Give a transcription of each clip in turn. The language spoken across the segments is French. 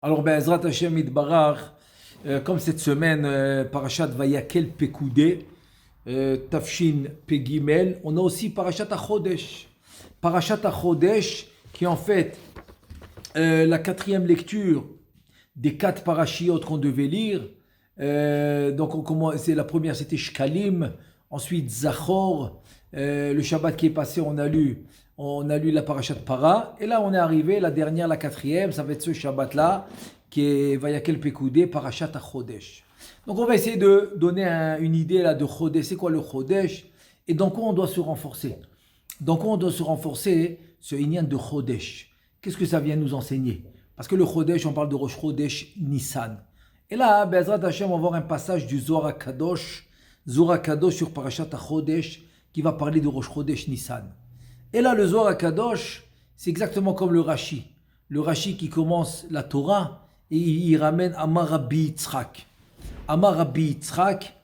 Alors, ben, Ezrat Hashem Idbarach, comme cette semaine, Parashat Vayakel Pekoudé, Tafshin Pegimel, on a aussi Parashat Achodesh. Parashat Achodesh, qui est en fait la quatrième lecture des quatre parachiotes qu'on devait lire. Donc, c'est la première, c'était Shkalim, ensuite Zachor. Le Shabbat qui est passé, on a lu la parashat Para. Et là, on est arrivé, la dernière, la quatrième, ça va être ce Shabbat-là, qui est Vayakel Pekoudé, parashat Chodesh. Donc, on va essayer de donner une idée là de Chodesh. C'est quoi le Chodesh? Et dans quoi on doit se renforcer? Dans quoi on doit se renforcer ce Inyan de Chodesh? Qu'est-ce que ça vient nous enseigner? Parce que le Chodesh, on parle de Rosh Chodesh Nissan. Et là, Bezrat Hashem, on va voir un passage du Zohar HaKadosh, sur Parashat Chodesh, qui va parler de Rosh Chodesh Nissan. Et là, le Zohar HaKadosh, c'est exactement comme le Rashi. Le Rashi qui commence la Torah et il ramène Amar Rabbi Yitzhak. Amar Rabbi Yitzhak,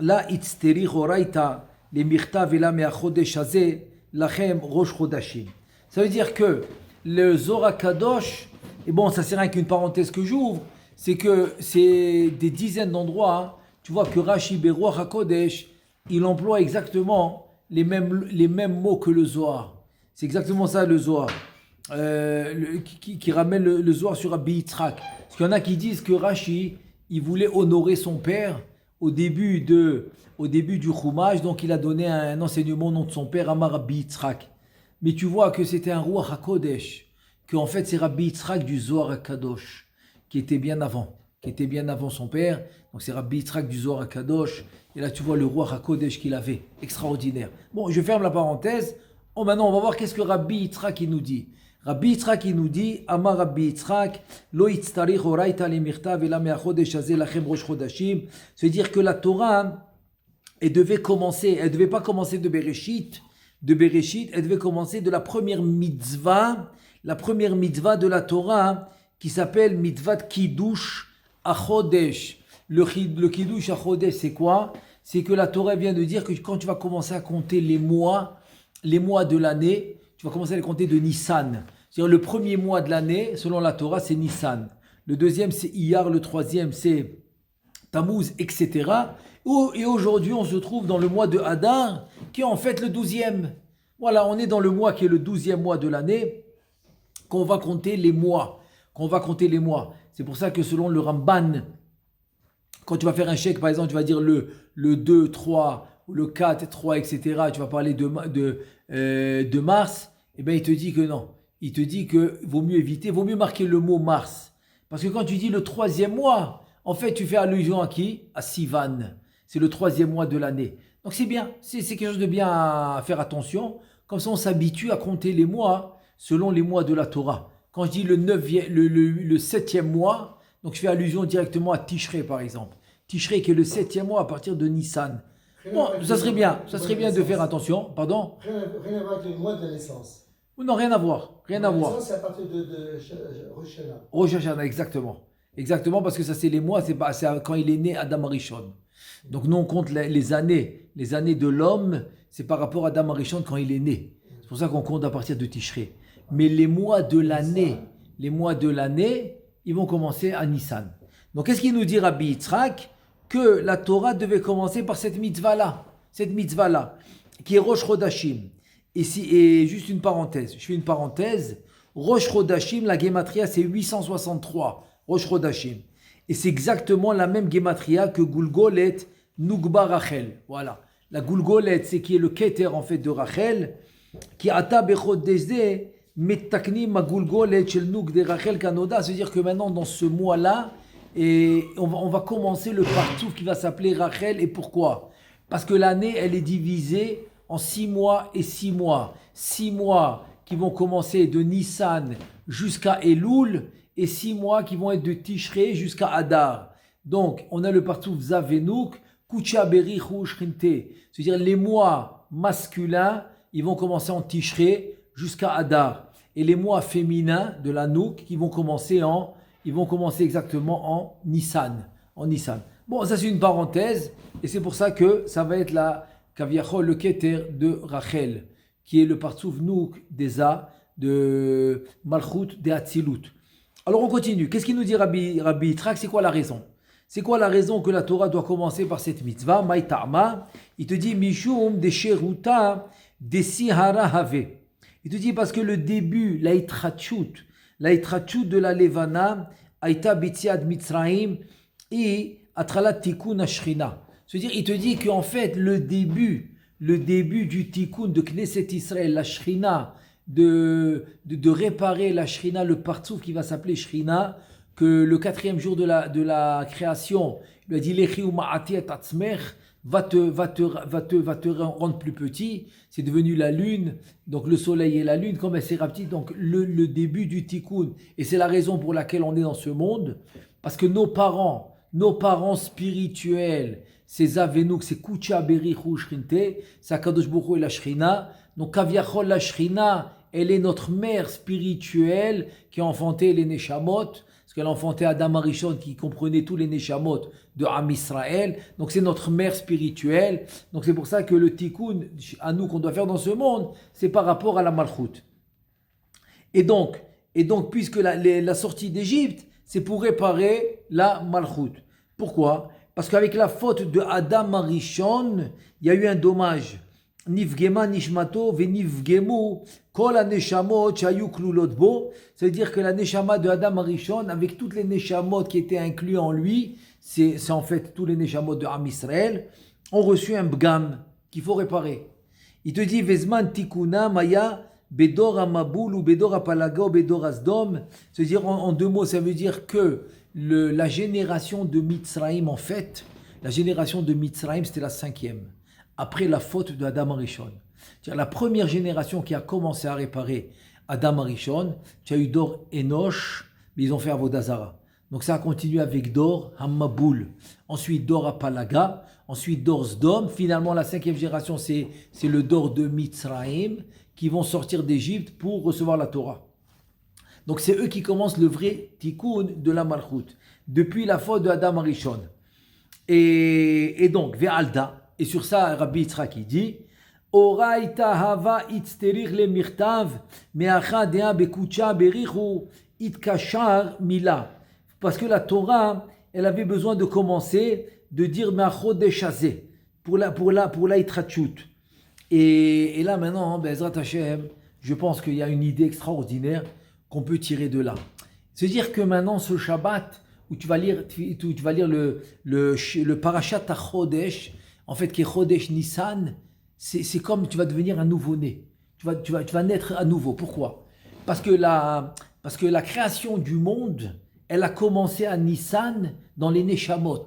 la itzteri horaita, les mirtav et la me'achodesh hazeh, lachem rosh chodashim. Ça veut dire que le Zohar HaKadosh, et bon, ça c'est rien qu'une parenthèse que j'ouvre, c'est que c'est des dizaines d'endroits, hein. Tu vois que Rashi Beruach HaKodesh, il emploie exactement les mêmes mots que le Zohar. C'est exactement ça le Zohar. Qui ramène le Zohar sur Rabbi Yitzhak. Parce qu'il y en a qui disent que Rashi, il voulait honorer son père au début du Chumash, donc il a donné un enseignement au nom de son père, Amar Rabbi Yitzhak. Mais tu vois que c'était un Ruach HaKodesh, qu'en fait c'est Rabbi Yitzhak du Zohar HaKadosh, qui était bien avant son père. Donc c'est Rabbi Yitzhak du Zohar HaKadosh. Et là tu vois le Ruach HaKodesh qu'il avait, extraordinaire. Bon, je ferme la parenthèse. Maintenant on va voir qu'est-ce que Rabbi Yitzhak il nous dit. Rabbi Yitzhak il nous dit, Amar Rabbi Yitzhak, Lo yitztarich horaita le mirtav ela me'achodesh hazeh lachem rosh chodashim. C'est-à-dire que la Torah, elle devait pas commencer de Bereshit, elle devait commencer de la première mitzvah de la Torah, qui s'appelle mitzvah Kiddush Achodesh. Le Kiddush Achodesh, c'est quoi? C'est que la Torah vient de dire que quand tu vas commencer à compter les mois de l'année, tu vas commencer à les compter de Nissan. C'est-à-dire le premier mois de l'année, selon la Torah, c'est Nissan. Le deuxième, c'est Iyar. Le troisième, c'est Tammuz, etc. Et aujourd'hui, on se trouve dans le mois de Hadar, qui est en fait le 12e. Voilà, on est dans le mois qui est le 12e mois de l'année, qu'on va compter les mois. C'est pour ça que selon le Ramban, quand tu vas faire un chèque, par exemple, tu vas dire le 2, 3, ou le 4, 3, etc. Tu vas parler de mars, et bien il te dit que non. Il te dit que vaut mieux marquer le mot mars. Parce que quand tu dis le troisième mois, en fait, tu fais allusion à qui? À Sivan. C'est le troisième mois de l'année. Donc c'est bien, c'est quelque chose de bien à faire attention. Comme ça, on s'habitue à compter les mois selon les mois de la Torah. Quand je dis le septième mois, donc je fais allusion directement à Tishrei, par exemple. Tishrei qui est le septième mois à partir de Nissan. Bon, ça serait bien de faire attention. Pardon? Rien à voir avec le mois de la naissance. Non, rien à voir. La naissance, c'est à partir de Rosh Hashanah. Rosh Hashanah, exactement. Exactement, parce que ça, c'est les mois, c'est quand il est né Adam Arishon. Donc, nous, on compte les années. Les années de l'homme, c'est par rapport à Adam Arishon quand il est né. C'est pour ça qu'on compte à partir de Tishrei. Mais les mois de l'année, ils vont commencer à Nissan. Donc, qu'est-ce qu'il nous dit Rabbi Yitzhak? Que la Torah devait commencer par cette mitzvah-là, qui est Rosh Chodashim. Et juste une parenthèse, je fais une parenthèse, Rosh Chodashim, la Gematria, c'est 863, Rosh Chodashim. Et c'est exactement la même Gematria que Gulgolet Nugba Rachel. Voilà. La Gulgolet, c'est qui est le Keter en fait de Rachel, qui ata bechod deze, metakni ma Gulgolet shel Nug de Rachel Kanoda, c'est-à-dire que maintenant dans ce mois-là, et on va commencer le partouf qui va s'appeler Rachel. Et pourquoi? Parce que l'année, elle est divisée en 6 mois et 6 mois. 6 mois qui vont commencer de Nissan jusqu'à Elul et 6 mois qui vont être de Tishrei jusqu'à Adar. Donc, on a le partouf Zavenouk, Kucha Berichu Shrinte. C'est-à-dire les mois masculins, ils vont commencer en Tishrei jusqu'à Adar. Et les mois féminins de la Nouk, ils vont commencer exactement en Nissan. Bon, ça c'est une parenthèse, et c'est pour ça que ça va être le Keter de Rachel, qui est le Partsouf Nouk d'Eza, de Malchut de Hatzilut. Alors on continue. Qu'est-ce qu'il nous dit Rabbi Yitzhak? C'est quoi la raison? C'est quoi la raison que la Torah doit commencer par cette mitzvah? Maïtama. Il te dit Mishum de Sheruta de Sihara Have. Il te dit parce que le début, la Itrachut de la Levana, Aïta Bitziad Mitzraim et Atralat Tikkun Ashrina. C'est-à-dire, il te dit qu'en fait, le début du Tikkun de Knesset Israël, la Shrina, de réparer la Shrina, le partsouf qui va s'appeler Shrina, que le 4e jour de la création, il lui a dit Lechi ou ma'ati et atzmech, va te rendre plus petit. C'est devenu la lune, donc le soleil et la lune, comme elle s'est rapetite, donc le début du tikkun. Et c'est la raison pour laquelle on est dans ce monde, parce que nos parents spirituels, c'est Avenouk, c'est Kucha Berichu Shrinte, c'est Akadosh Baruch Hu et la Shrina. Donc Kaviachol, la Shrina, elle est notre mère spirituelle qui a enfanté les Neshamot, parce qu'elle a enfanté Adam Arishon qui comprenait tous les Neshamot de Am Israël. Donc c'est notre mère spirituelle. Donc c'est pour ça que le tikkun, à nous qu'on doit faire dans ce monde, c'est par rapport à la Malchut. Et donc puisque la sortie d'Égypte, c'est pour réparer la Malchut. Pourquoi? Parce qu'avec la faute de Adam Arishon, il y a eu un dommage. Nifgema nishmato venifgemu kol haneshamot shayu klulot bo. Ça veut dire que la neshama de Adam Arishon, avec toutes les neshamot qui étaient inclus en lui, c'est en fait tous les neshamot de Am Israël, ont reçu un bgam qu'il faut réparer. Il te dit Vezman tikuna maya bedor amabul ou bedor apalaga ou bedor asdom. C'est-à-dire en deux mots, ça veut dire que la génération de Mitzraïm, en fait, la génération de Mitzraïm, c'était la 5e. Après la faute de Adam Arishon. C'est-à-dire la première génération qui a commencé à réparer Adam Arishon, tu as eu Dor Enoch, mais ils ont fait Avodazara. Donc ça a continué avec Dor Hamaboul, ensuite Dor Apalaga, ensuite Dor Sdom. Finalement, la 5e génération, c'est le Dor de Mitzraïm qui vont sortir d'Égypte pour recevoir la Torah. Donc c'est eux qui commencent le vrai tikkun de la Malchut, depuis la faute de Adam Arishon. Et donc, Ve'alda. Et sur ça, Rabbi Yitzhak il dit Oraita hava itzterich le mirtav me'acha dea bekucha berichu itkashar mila. Parce que la Torah, elle avait besoin de commencer de dire me'achodesh hazeh pour la itrachut. Et là maintenant, Bezrat Hashem, je pense qu'il y a une idée extraordinaire qu'on peut tirer de là. C'est-à-dire que maintenant, ce Shabbat où tu vas lire le parashat HaChodesh, en fait, qui est Chodesh Nissan, c'est comme tu vas devenir un nouveau-né. Tu vas naître à nouveau. Pourquoi? Parce que la création du monde, elle a commencé à Nissan dans les Neshamot.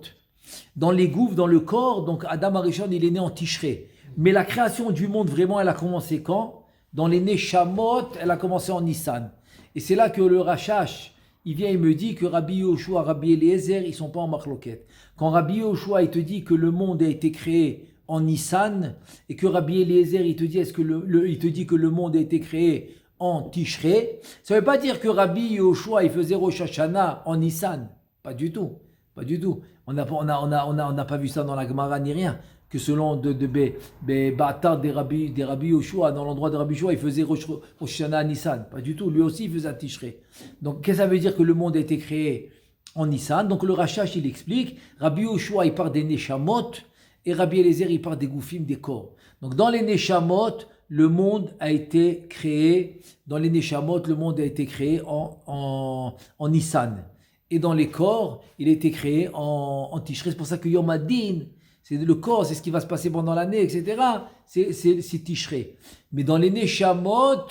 Dans les gouffres, dans le corps, donc Adam Arishon, il est né en Tishré. Mais la création du monde, vraiment, elle a commencé quand? Dans les Neshamot, elle a commencé en Nissan. Et c'est là que le Rashash, il vient et me dit que Rabbi Yoshua, Rabbi Eliezer, ils ne sont pas en marloquette. Quand Rabbi Yoshua, il te dit que le monde a été créé en Nissan, et que Rabbi Eliezer, il te dit, il te dit que le monde a été créé en Tishré, ça ne veut pas dire que Rabbi Yoshua, il faisait Rosh Hashanah en Nissan. Pas du tout. Pas du tout. On n'a pas vu ça dans la Gemara ni rien. Que selon Ba'atar des Rabbi Yoshua, dans l'endroit de Rabbi Yoshua, il faisait Rosh Hashanah à Nissan. Pas du tout. Lui aussi, il faisait à Tishré. Donc, qu'est-ce que ça veut dire que le monde a été créé en Nissan? Donc, le Rashash, il explique. Rabbi Yoshua, il part des Neshamot. Et Rabbi Eliezer, il part des Goufim, des corps. Donc, dans les Neshamot, le monde a été créé. Dans les Neshamot, le monde a été créé en Nissan. Et dans les corps, il a été créé en Tishré. C'est pour ça que Yom Hadin, c'est le corps, c'est ce qui va se passer pendant l'année, etc. C'est Tishré. Mais dans les Neshamot,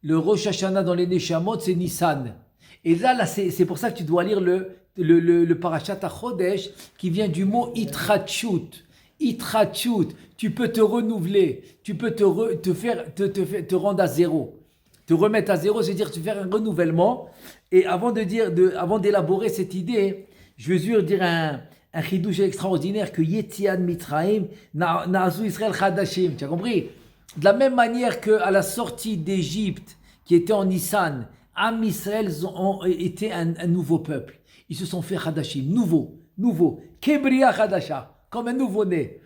le Rosh Hashanah dans les Neshamot, c'est Nissan. Et là c'est pour ça que tu dois lire le Parashat HaChodesh qui vient du mot Itrachut. Itrachut, tu peux te renouveler, tu peux te rendre à zéro. Te remettre à zéro, c'est-à-dire te faire un renouvellement. Et avant d'élaborer cette idée, je veux juste dire un chidouche extraordinaire que Yetziat Mitzrayim Na'asu Israël Chadashim. Tu as compris? De la même manière qu'à la sortie d'Égypte, qui était en Nissan, Am Israël ont été un nouveau peuple. Ils se sont fait Chadashim, nouveau. Kebriya Chadasha, comme un nouveau-né.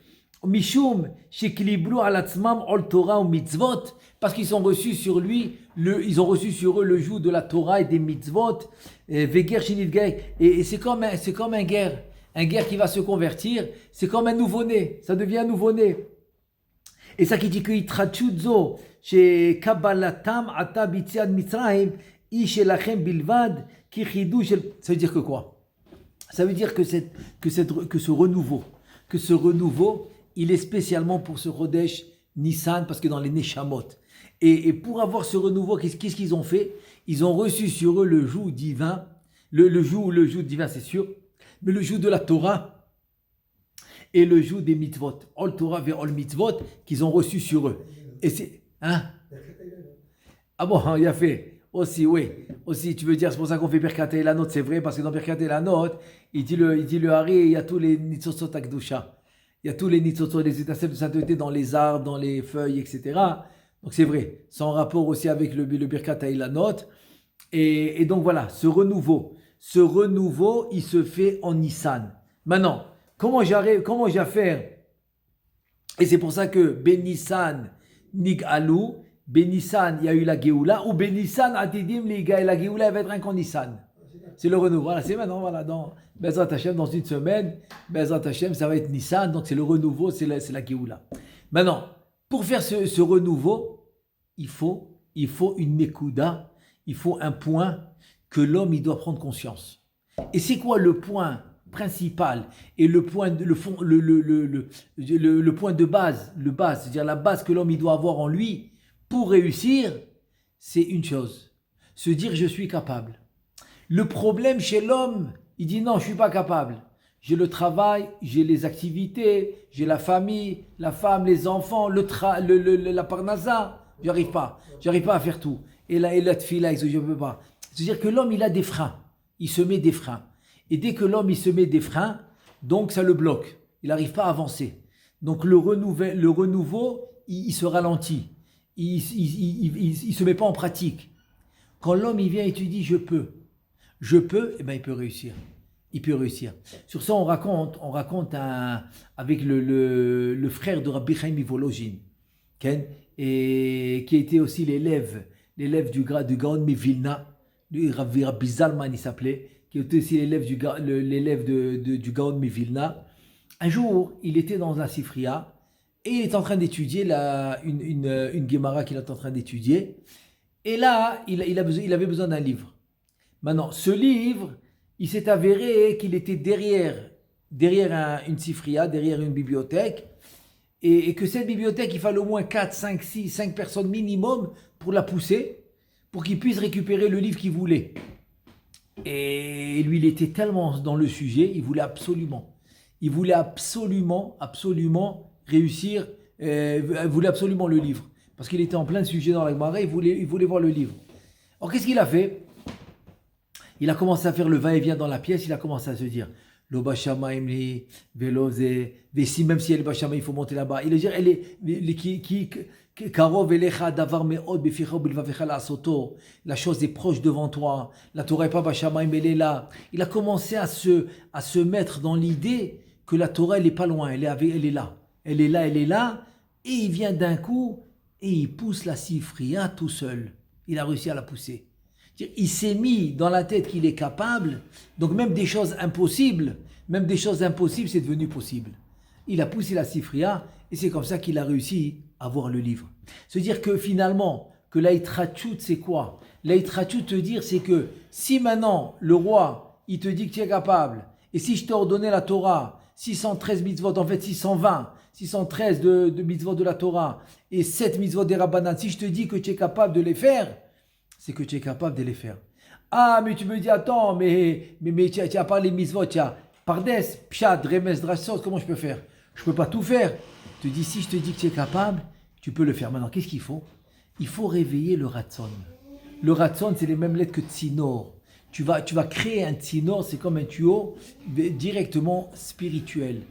Mishum, shekiliblu alatzmam ol Torah ou mitzvot, parce qu'ils ont reçu sur lui, ils ont reçu sur eux le joug de la Torah et des mitzvot. Veger shinit gay. Et c'est comme un guerre. Un guerre qui va se convertir, c'est comme un nouveau-né. Ça devient un nouveau-né. Et ça qui dit que Yitrachudzo, chez Kabbalatam, Ata Bitziad Mitzrayim, Ishelachem Bilvad, Kichidou. Ça veut dire que quoi? Ça veut dire que ce renouveau, il est spécialement pour ce Chodesh Nissan, parce que dans les Neshamot. Et pour avoir ce renouveau, qu'est-ce qu'ils ont fait? Ils ont reçu sur eux le joug divin, le joug divin, c'est sûr, mais le joug de la Torah et le joug des mitzvot, Ol Torah ve Ol mitzvot, qu'ils ont reçu sur eux. Et c'est, hein? Ah bon, il a fait. Aussi, oui. Aussi, tu veux dire, c'est pour ça qu'on fait Birkat Elanot, c'est vrai, parce que dans Birkat Elanot, il dit le Hari, il y a tous les Nitzotzot Akdusha. Il y a tous les Nitzotzot, les étincelles de sainteté dans les arbres, dans les feuilles, etc. Donc c'est vrai. C'est en rapport aussi avec le Birkat Elanot. Et donc voilà, ce renouveau, il se fait en Nissan. Maintenant, comment j'ai à faire? Et c'est pour ça que Ben Nissan Nigalou, Ben Nissan, il y a eu la Géoula, ou Ben Nissan Atidim, la Géoula, elle va être un qu'en Nissan. C'est le renouveau. Voilà, c'est maintenant, voilà, dans Bezrat Hashem, dans une semaine, Bezrat Hashem, ça va être Nissan, donc c'est le renouveau, c'est la Géoula. Maintenant, pour faire ce renouveau, il faut une Nekuda, il faut un point que l'homme, il doit prendre conscience. Et c'est quoi le point principal et le point de base, c'est-à-dire la base que l'homme, il doit avoir en lui pour réussir, c'est une chose, se dire je suis capable. Le problème chez l'homme, il dit non, je ne suis pas capable. J'ai le travail, j'ai les activités, j'ai la famille, la femme, les enfants, la parnasa. J'arrive pas à faire tout. Et la tfila, je ne peux pas. C'est-à-dire que l'homme, il a des freins. Il se met des freins. Et dès que l'homme, il se met des freins, donc ça le bloque. Il n'arrive pas à avancer. Donc le renouveau, il se ralentit. Il se met pas en pratique. Quand l'homme, il vient et tu dis je peux, eh ben il peut réussir. Il peut réussir. Sur ça, on raconte avec le frère de Rabbi Chaim Mivolojin, et qui était aussi l'élève du Gaon Mevilna, Rabbi Zalman il s'appelait, qui était aussi l'élève du Gaon Mevilna. Un jour, il était dans un sifria et il est en train d'étudier une Gemara qu'il est en train d'étudier. Et là, il avait besoin d'un livre. Maintenant, ce livre, il s'est avéré qu'il était derrière une sifria, derrière une bibliothèque, et que cette bibliothèque, il fallait au moins 4, 5, 6, 5 personnes minimum pour la pousser, pour qu'il puisse récupérer le livre qu'il voulait. Et lui, il était tellement dans le sujet, il voulait absolument réussir, il voulait absolument le livre. Parce qu'il était en plein sujet dans la Gemara, il voulait voir le livre. Alors qu'est-ce qu'il a fait? Il a commencé à faire le va-et-vient dans la pièce, il a commencé à se dire le Bashamaim li veloze, si même si elle est Bashamaim, il faut monter là-bas. Il veut dire elle est Karov elecha davar me'od beficha bilvavecha la'asoto. La chose est proche devant toi. La Torah n'est pas Bashamaim, elle est là. Il a commencé à se mettre dans l'idée que la Torah elle est pas loin, elle est là. Elle est là, et il vient d'un coup et il pousse la sifria tout seul. Il a réussi à la pousser. Il s'est mis dans la tête qu'il est capable, donc même des choses impossibles, c'est devenu possible. Il a poussé la sifria et c'est comme ça qu'il a réussi à voir le livre. Se dire que finalement, que l'Aïtrachut c'est quoi? L'Aïtrachut te dire c'est que si maintenant le roi, il te dit que tu es capable, et si je t'ai ordonné la Torah, 613 mitzvot, en fait 613 de mitzvot de la Torah, et 7 mitzvot des Rabbanan, si je te dis que tu es capable de les faire, c'est que tu es capable de les faire. Ah, mais tu me dis, attends, mais tu as parlé mitzvot, tu as pardes, pshat, remes, drashot, comment je peux faire? Je ne peux pas tout faire. Je te dis, si je te dis que tu es capable, tu peux le faire. Maintenant, qu'est-ce qu'il faut? Il faut réveiller le ratson. Le ratson, c'est les mêmes lettres que tsinor. Tu vas créer un tsinor, c'est comme un tuyau directement spirituel.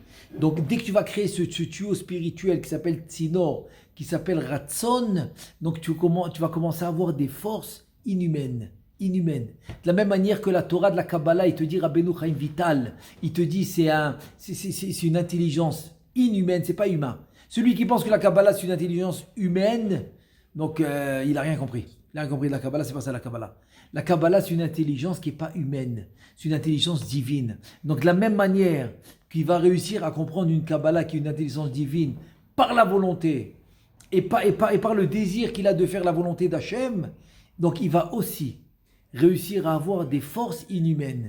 Donc, dès que tu vas créer ce tuyau spirituel qui s'appelle tsinor, qui s'appelle ratson, donc tu vas commencer à avoir des forces inhumaines. De la même manière que la Torah de la Kabbalah, il te dit Rabbeinu Chaim Vital, il te dit c'est une intelligence inhumaine, c'est pas humain. Celui qui pense que la Kabbalah c'est une intelligence humaine, donc il n'a rien compris. Il n'a rien compris de la Kabbalah, c'est pas ça la Kabbalah. La Kabbalah c'est une intelligence qui n'est pas humaine, c'est une intelligence divine. Donc de la même manière qu'il va réussir à comprendre une Kabbalah qui est une intelligence divine par la volonté et par le désir qu'il a de faire la volonté d'Hachem, donc il va aussi réussir à avoir des forces inhumaines.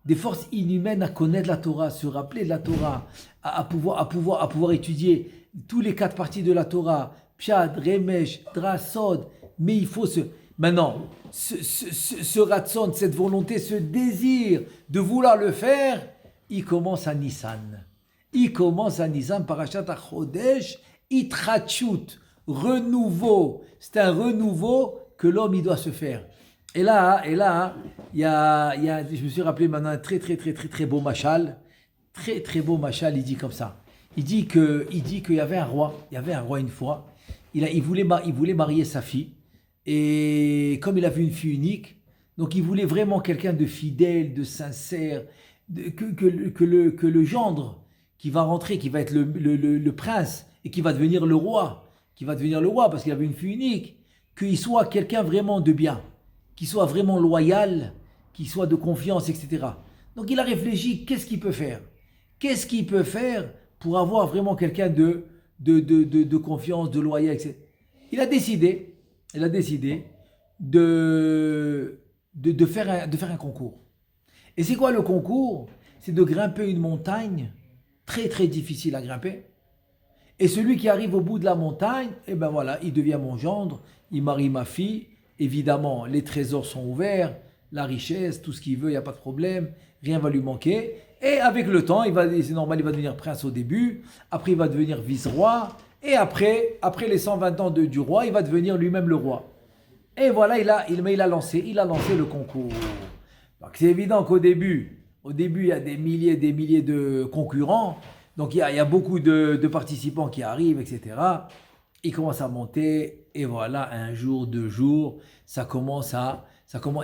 Des forces inhumaines à connaître la Torah, à se rappeler de la Torah, à pouvoir étudier tous les 4 parties de la Torah, Pshad, Remesh, Dras, Sod. Mais il faut maintenant, ce ratson, cette volonté, ce désir de vouloir le faire, il commence à Nissan. Il commence à Nissan, Parashat HaChodesh, Itrachut, renouveau. C'est un renouveau que l'homme il doit se faire. Et là, je me suis rappelé maintenant un très beau machal. Très beau machal, il dit comme ça. Il dit qu'il y avait un roi. Il y avait un roi une fois. Il voulait marier sa fille. Et comme il a vu une fille unique, donc il voulait vraiment quelqu'un de fidèle, de sincère, que le gendre qui va rentrer, qui va être le prince et qui va devenir le roi, parce qu'il avait une fille unique, qu'il soit quelqu'un vraiment de bien, qu'il soit vraiment loyal, qu'il soit de confiance, etc. Donc il a réfléchi, qu'est-ce qu'il peut faire? Qu'est-ce qu'il peut faire pour avoir vraiment quelqu'un de confiance, de loyal, etc. Il a décidé de faire un concours. Et c'est quoi le concours? C'est de grimper une montagne très difficile à grimper. Et celui qui arrive au bout de la montagne, eh ben voilà, il devient mon gendre, il marie ma fille. Évidemment, les trésors sont ouverts, la richesse, tout ce qu'il veut, il n'y a pas de problème, rien ne va lui manquer. Et avec le temps, c'est normal, il va devenir prince au début, après il va devenir vice-roi, et après les 120 ans du roi, il va devenir lui-même le roi. Et voilà, il a lancé le concours. Donc c'est évident qu'au début, il y a des milliers de concurrents, donc il y a beaucoup de participants qui arrivent, etc. Il commence à monter, et voilà, un jour, 2 jours,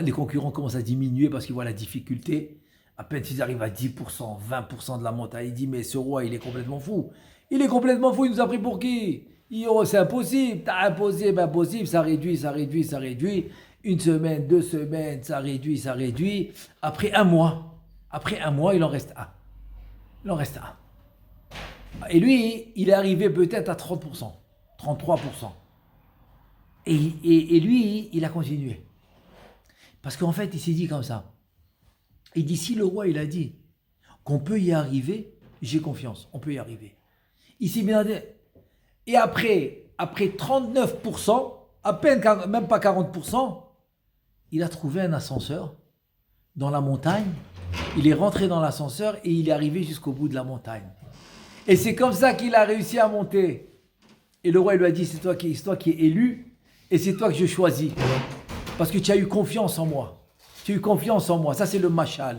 les concurrents commencent à diminuer parce qu'ils voient la difficulté. À peine s'ils arrivent à 10%, 20% de la montagne, il dit, mais ce roi, il est complètement fou. Il nous a pris pour qui? C'est impossible, impossible, ça réduit. 1 semaine, 2 semaines, ça réduit. Après un mois, il en reste un. Et lui, il est arrivé peut-être à 30%, 33%. Et lui, il a continué. Parce qu'en fait, il s'est dit comme ça. Il dit, si le roi, il a dit qu'on peut y arriver, j'ai confiance, on peut y arriver. Il s'est bien dit. Et après 39%, à peine, même pas 40%, il a trouvé un ascenseur dans la montagne. Il est rentré dans l'ascenseur et il est arrivé jusqu'au bout de la montagne. Et c'est comme ça qu'il a réussi à monter. Et le roi lui a dit, c'est toi qui es élu et c'est toi que je choisis. Parce que tu as eu confiance en moi. Ça c'est le mashal.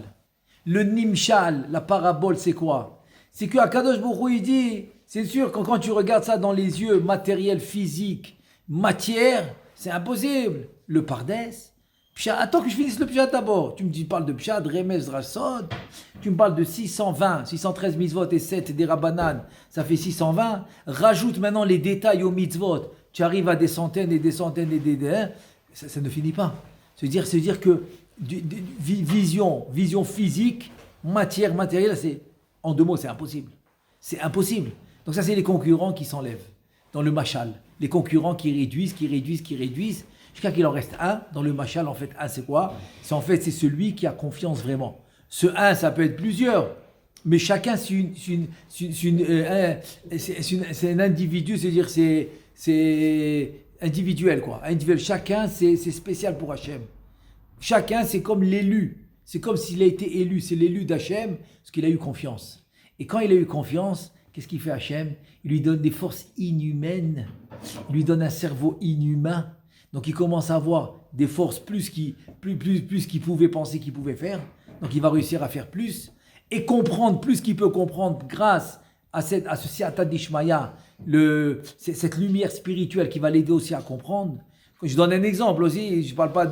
Le nimshal, la parabole, c'est quoi? C'est que Akadosh Baruch Hu, il dit, c'est sûr que quand tu regardes ça dans les yeux matériels, physiques, matière, c'est impossible. Le pardès. Attends que je finisse le pshat d'abord. Tu me parles de pshat, remez, drasod. Tu me parles de 613 mitzvot et 7 des rabbanan. Ça fait 620. Rajoute maintenant les détails aux mitzvot. Tu arrives à des centaines et des centaines et des... Ça ne finit pas. C'est-à-dire que vision physique, matière, matérielle, en 2 mots, c'est impossible. C'est impossible. Donc ça, c'est les concurrents qui s'enlèvent dans le machal. Les concurrents qui réduisent, jusqu'à qu'il en reste un. Dans le machal, en fait, un, c'est quoi? C'est celui qui a confiance vraiment. Ce un, ça peut être plusieurs, mais chacun, c'est un individu, c'est-à-dire c'est individuel, quoi. Individuel. Chacun, c'est spécial pour Hachem. Chacun, c'est comme l'élu. C'est comme s'il a été élu. C'est l'élu d'Hachem, parce qu'il a eu confiance. Et quand il a eu confiance, qu'est-ce qu'il fait Hachem? Il lui donne des forces inhumaines. Il lui donne un cerveau inhumain. Donc il commence à avoir des forces plus qu'il pouvait penser qu'il pouvait faire. Donc il va réussir à faire plus et comprendre plus qu'il peut comprendre grâce à ce Siata d'Ishmaïa, cette lumière spirituelle qui va l'aider aussi à comprendre. Je donne un exemple aussi, je ne parle pas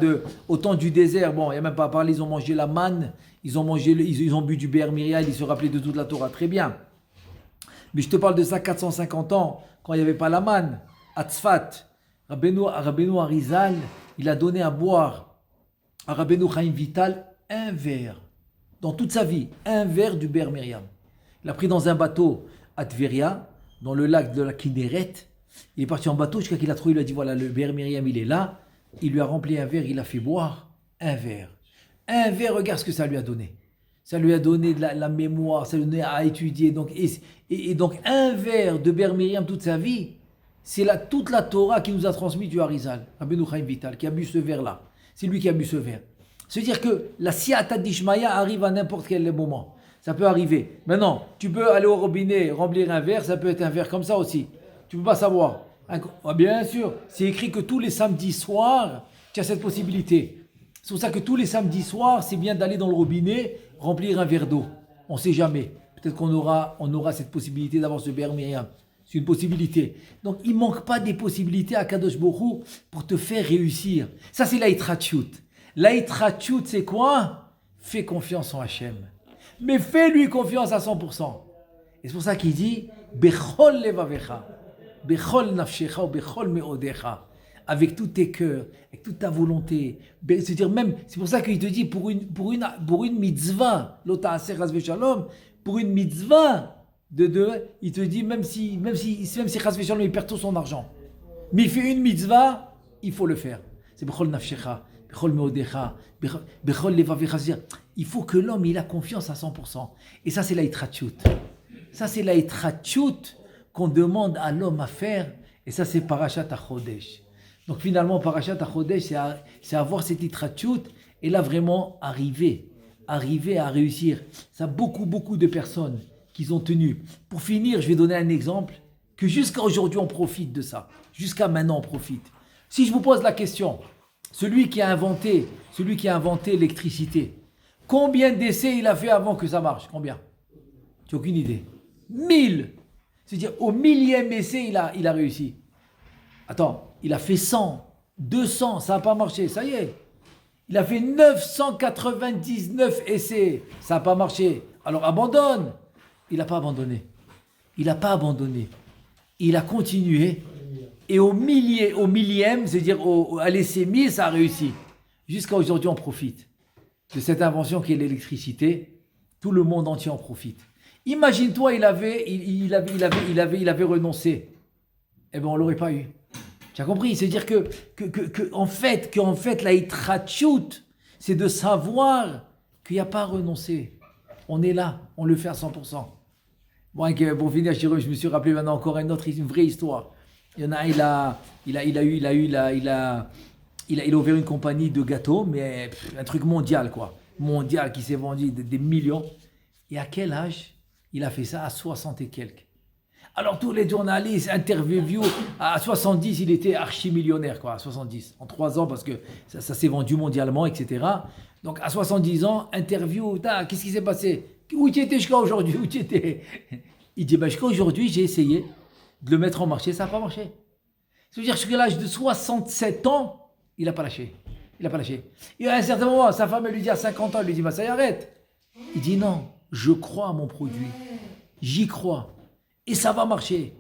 au temps du désert, bon, il n'y a même pas à parler, ils ont mangé la manne, ils ont bu du Be'er Miriam, ils se rappelaient de toute la Torah, très bien. Mais je te parle de ça 450 ans, quand il n'y avait pas la manne. À Tzfat, Rabbeinu Arizal, il a donné à boire à Rabbeinu Chaim Vital un verre. Dans toute sa vie, un verre du Ber Miriam. Il a pris dans un bateau à Tveria, dans le lac de la Kinneret. Il est parti en bateau jusqu'à qu'il a trouvé, il a dit voilà, le Ber Miriam, il est là. Il lui a rempli un verre, il a fait boire un verre. Un verre, regarde ce que ça lui a donné. Ça lui a donné de la mémoire, ça lui a donné à étudier. Donc, et donc, un verre de Ber Miriam toute sa vie, c'est toute la Torah qui nous a transmis du Harizal, Rabbeinu Chaim Vital, qui a bu ce verre-là. C'est lui qui a bu ce verre. C'est-à-dire que la Siyata d'Ishmaïa arrive à n'importe quel moment. Ça peut arriver. Maintenant, tu peux aller au robinet, remplir un verre, ça peut être un verre comme ça aussi. Tu ne peux pas savoir. Ah, bien sûr, c'est écrit que tous les samedis soirs, tu as cette possibilité. C'est pour ça que tous les samedis soirs, c'est bien d'aller dans le robinet, remplir un verre d'eau. On ne sait jamais. Peut-être qu'on aura cette possibilité d'avoir ce Ber Miriam. C'est une possibilité. Donc, il ne manque pas des possibilités à Kadosh Baruch Hu pour te faire réussir. Ça, c'est l'Aïtrachut. L'Aïtrachut, c'est quoi? Fais confiance en Hachem. Mais fais-lui confiance à 100%. Et c'est pour ça qu'il dit Bechol levavecha, Bechol nafshecha ou Bechol meodecha. Avec tous tes cœurs, avec toute ta volonté. C'est-à-dire même, c'est pour ça qu'il te dit pour une mitzvah, l'ota aser chas shalom, pour une mitzvah il te dit même si chas shalom il perd tout son argent, mais il fait une mitzvah, il faut le faire. C'est bechol nafshecha, bechol meodecha, bechol levavecha. C'est-à-dire, il faut que l'homme il a confiance à 100%. Et ça c'est la itrachut. Ça c'est la itrachut qu'on demande à l'homme à faire. Et ça c'est parashat HaChodesh. Donc finalement, Parashat HaChodesh, c'est avoir cette itrachut et là vraiment arriver à réussir. Ça beaucoup de personnes qui ont tenu. Pour finir, je vais donner un exemple que jusqu'à aujourd'hui on profite de ça. Jusqu'à maintenant on profite. Si je vous pose la question, celui qui a inventé l'électricité, combien d'essais il a fait avant que ça marche? Combien? Tu n'as aucune idée. 1000. C'est-à-dire au 1000e essai, il a réussi. Attends. Il a fait 100, 200, ça n'a pas marché, ça y est. Il a fait 999 essais, ça n'a pas marché. Alors abandonne. Il n'a pas abandonné. Il a continué. Et au millième, c'est-à-dire à l'essai 1000, ça a réussi. Jusqu'à aujourd'hui, on profite de cette invention qui est l'électricité. Tout le monde entier en profite. Imagine-toi, il avait renoncé. Eh bien, on ne l'aurait pas eu. Tu as compris? C'est-à-dire qu'en fait, la itrachut, c'est de savoir qu'il n'y a pas à renoncer. On est là, on le fait à 100%. Bon, pour finir, je me suis rappelé maintenant encore une vraie histoire. Il y en a, il a ouvert une compagnie de gâteaux, mais un truc mondial, quoi. Mondial qui s'est vendu des millions. Et à quel âge il a fait ça? À 60 et quelques. Alors tous les journalistes interviewent, à 70 il était archi-millionnaire quoi, à 70, en 3 ans parce que ça s'est vendu mondialement, etc. Donc à 70 ans, interview, qu'est-ce qui s'est passé? Où tu étais jusqu'à aujourd'hui? Où tu étais? Il dit, jusqu'à aujourd'hui j'ai essayé de le mettre en marché, ça n'a pas marché. Ça veut dire jusqu'à l'âge de 67 ans, il n'a pas lâché. Et à un certain moment, sa femme elle lui dit à 50 ans, elle lui dit, ça y arrête. Il dit non, je crois à mon produit, j'y crois. Et ça va marcher.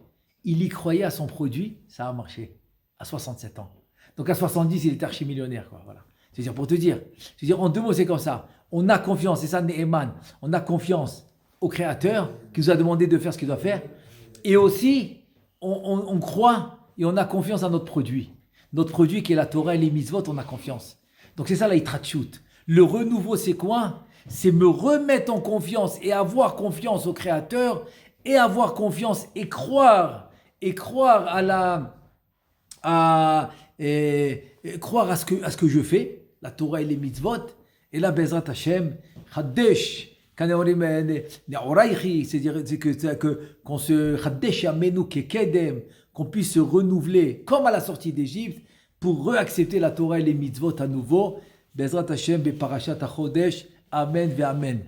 Il y croyait à son produit, ça a marché. À 67 ans. Donc à 70, il est archi-millionnaire. Voilà. C'est-à-dire, pour te dire, en 2 mots, c'est comme ça. On a confiance, c'est ça, Ne'eman. On a confiance au Créateur qui nous a demandé de faire ce qu'il doit faire. Et aussi, on croit et on a confiance à notre produit. Notre produit qui est la Torah et les mitzvot, on a confiance. Donc c'est ça la itrachut. Le renouveau, c'est quoi? C'est me remettre en confiance et avoir confiance au Créateur et avoir confiance et croire croire à ce que je fais, la Torah et les mitzvot, et là, Bezrat Hashem, Chaddesh, c'est-à-dire qu'on se Chaddesh Amenu Kekedem, qu'on puisse se renouveler comme à la sortie d'Égypte pour réaccepter la Torah et les mitzvot à nouveau. Bezrat Hashem, Beparashat HaChodesh, Amen ve Amen.